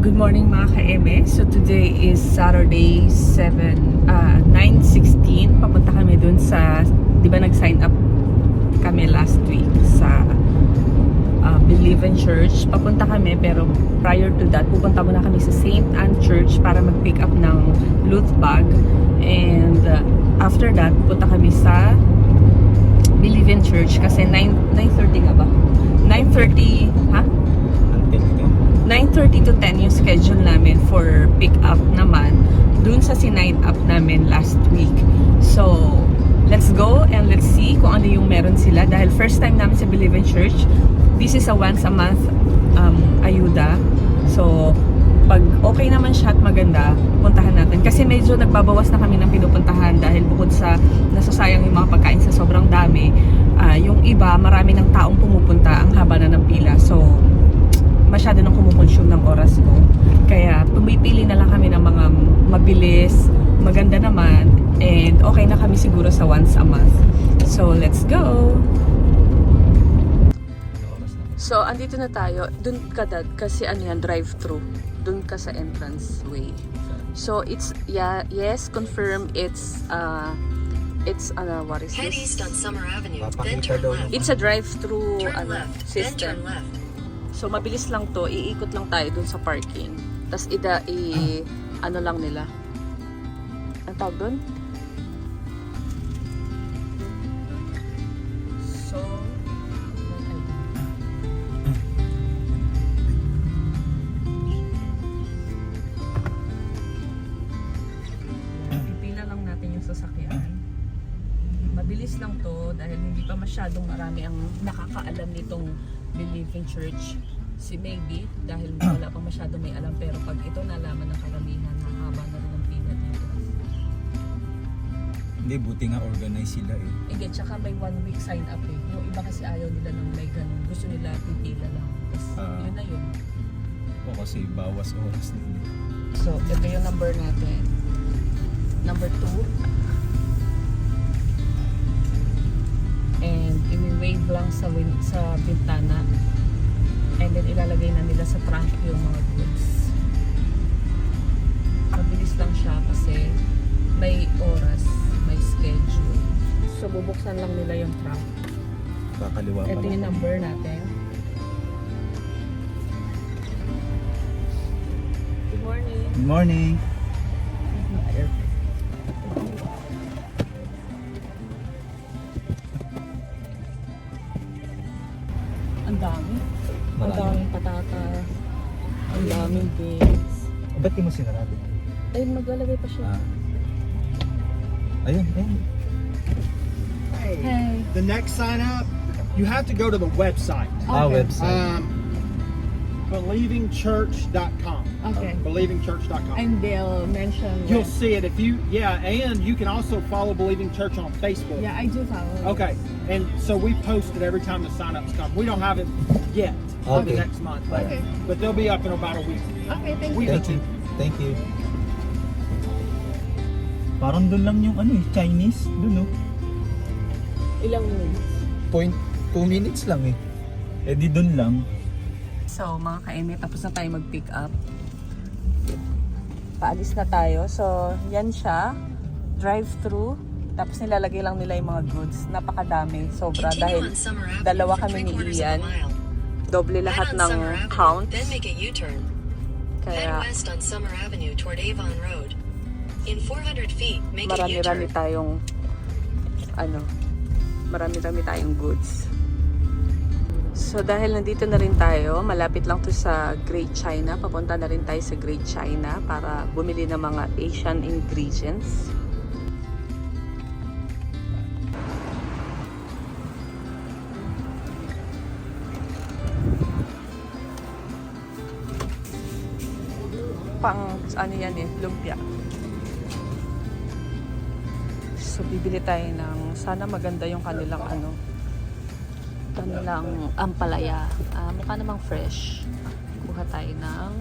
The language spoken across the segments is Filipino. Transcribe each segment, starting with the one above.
Good morning mga ka-eme. So today is Saturday 9:16. Papunta kami dun sa, di ba nag-sign up kami last week sa Believe in Church. Papunta kami pero prior to that, pupunta muna kami sa St. Anne Church para mag-pick up ng loot bag. And after that, pupunta kami sa Believe in Church kasi 9:30 nga ba? 9:30, ha? 9:30 to 10 yung schedule namin for pick up naman dun sa sinign up namin last week. So, let's go and let's see kung ano yung meron sila dahil first time namin sa Believe in Church. This is a once a month ayuda. So, pag okay naman siya at maganda, puntahan natin. Kasi medyo nagbabawas na kami ng pinupuntahan dahil bukod sa nasasayang yung mga pagkain sa sobrang dami, yung iba, marami ng taong pumupunta, ang haba na ng pila. So, masyado nang kumukonsume ng oras ko. Kaya pumipili na lang kami ng mga mabilis, maganda naman, and okay na kami siguro sa once a month. So, let's go! So, andito na tayo. Dun ka dad, kasi ano yan, drive-thru. Dun ka sa entrance way. So, it's, yeah, yes, confirm, it's what is Head this? east on Summer Avenue, then turn left. It's a drive-thru Turn left, then turn system. left. So, mabilis lang to. Iikot lang tayo dun sa parking. Tapos, ano lang nila. Ang tawag dun? So, pipila lang natin yung sasakyan. Mabilis lang to dahil hindi pa masyadong marami ang nakakaalam nitong Believe in Church. Si Maybe, dahil wala pa masyado may alam, pero pag ito nalaman ng karamihan, hahaba na rin ang pila dito. Hindi, buti nga organize sila eh. Again, tsaka may 1 week sign up eh. Yung iba kasi ayaw nila ng may ganun. Gusto nila pipila lang. Tapos yun na yun. O kasi bawas oras din. So, ito yung number natin. Number 2. And i-wave lang sa bintana. And then ilalagay na nila sa trunk yung mga goods. Mabilis lang siya kasi may oras, may schedule. So bubuksan lang nila yung trunk. Kakaliwa pa Ito yung lang. number natin. Good morning. Good morning! Ang dami. Ang Marami. daming patata. Ang daming beans. Ba't di mo sinarado? Ay, maglalagay pa siya. Ayun, ayun. Hey. The next sign up, you have to go to the website. Okay. Website. Believingchurch.com. Okay. Believingchurch.com. And they'll mention You'll see it if you, and you can also follow Believing Church on Facebook. Yeah, I do follow. Okay, and so we post it every time the sign-ups come. We don't have it yet for the Okay. next month, Okay. but they'll be up in about a week. Okay, thank We- you. Thank you. Thank you. Parang doon lang yung Chinese. Doon Ilang minutes? 2 minutes lang eh. Eh di doon lang. So, mga ka-eme, tapos na tayo mag-pick up. Paalis na tayo. So, yan siya. Drive-thru. Tapos nilalagay lang nila yung mga goods. Napakadami. Sobra. Continue Dahil on Summer Avenue dalawa for kami ni 3/4 of a Ian. mile. Doble lahat Head on ng Summer Avenue, count. then make a U-turn. Head Kaya west on Summer Avenue toward Avon Road. In 400 feet, make a marami-rami U-turn. tayong marami-rami tayong goods. So dahil nandito na rin tayo, malapit lang to sa Great China. Papunta na rin tayo sa Great China para bumili ng mga Asian ingredients. Pang ano yan eh, lumpia. So bibili tayo ng, sana maganda yung kanilang kanilang ampalaya. Mukha namang fresh. Kuha tayo ng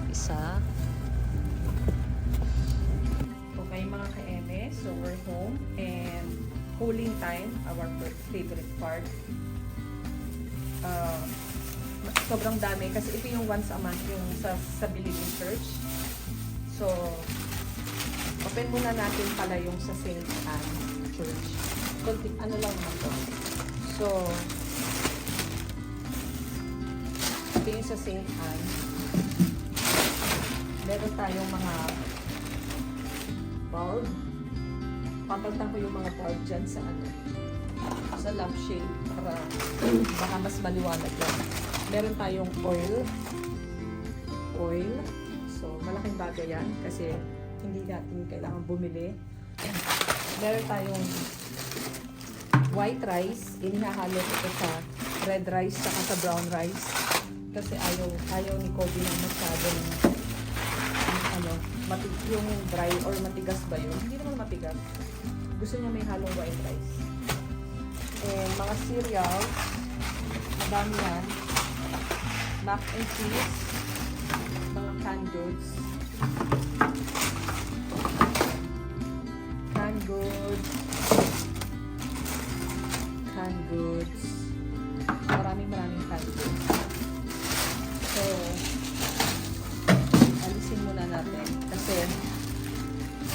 isa. Okay mga ka-eme, so we're home and cooling time, our favorite part. Sobrang dami kasi ito yung once a month yung sa Believing Church. So, open muna natin pala yung sa St. Anne Church. Ano lang naman to. So, ito yung sa St. Anne. Meron tayong mga bulb. Papalitan ko yung mga bulb dyan sa sa lampshade para baka mas maliwanag yan. Meron tayong oil. So, malaking bagay yan kasi hindi natin kailangan bumili. Meron tayong white rice. Inihahalo ito sa red rice saka sa brown rice. Kasi ayaw ni Kobe ng masyado ng yung dry or matigas ba yun? Hindi naman matigas. Gusto niya may halong white rice. And mga cereals, madami yan. Mac and cheese, mga canned goods. Canned goods. Maraming canned goods. So, alisin muna natin. Kasi,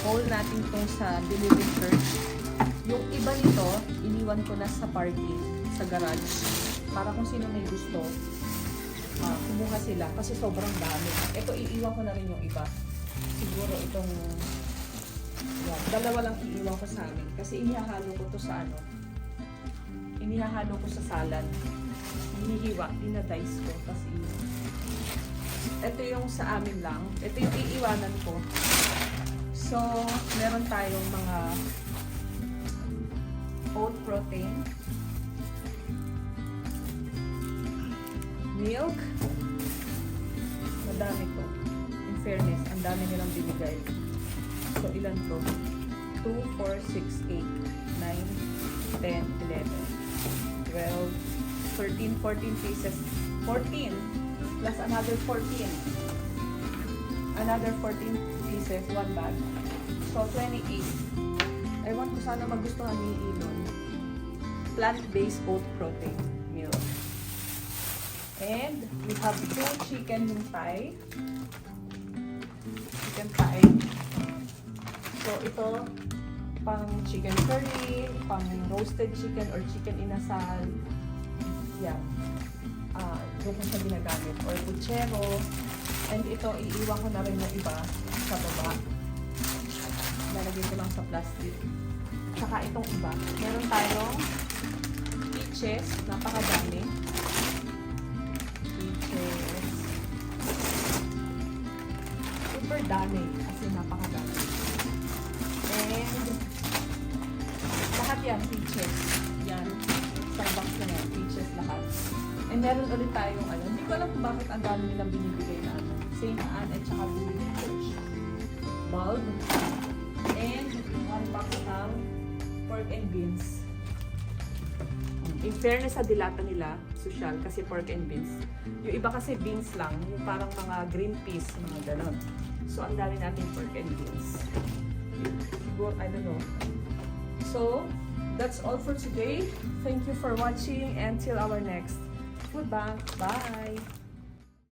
haul natin itong sa Believing Church. Yung iba nito, iniwan ko na sa party, sa garage. Para kung sino may gusto, kumuha sila. Kasi sobrang dami. Ito, iiwan ko na rin yung iba. Siguro itong, yan, dalawa lang iiwan ko sa amin. Kasi inihahalo ko to sa inihahalo ko sa salad. Hinihiwa, dinadice ko. Kasi, ito yung sa amin lang. Ito yung iiwanan ko. So, meron tayong mga oat protein, milk, madami to. In fairness, ang dami nilang binigay. So, ilan to? 2, 4, 6, 8, 9, 10, 11, 12, 13, 14 pieces. 14 plus another 14. Another 14 pieces, 1 bag. So, 28. I want ko sana magustuhan ni Elon. Plant-based oat protein milk. And we have 2 chicken thigh. Chicken thigh. So, ito, pang chicken curry, pang roasted chicken or chicken inasal. Yan. Doon ko siya ginagamit. Or puchero. And ito, iiwan ko na rin yung iba sa baba. Lalagay ko lang sa plastic. Saka itong iba. Meron tayong peaches. Napakadami. Peaches. Super dami. Kasi napakadami. And lahat yan, peaches. Yan. Starbucks na yan. Peaches lahat. And meron ulit tayong hindi ko alam kung bakit ang dami nilang binibigay na St. Anne at saka Believing Church. Bulb. And 1 box ng pork and beans. In fairness sa dilata nila, social, kasi pork and beans. Yung iba kasi beans lang, yung parang mga green peas, mga ganon. So, ang dami natin pork and beans. Siguro, I don't know. So, that's all for today. Thank you for watching and till our next food bank. Bye!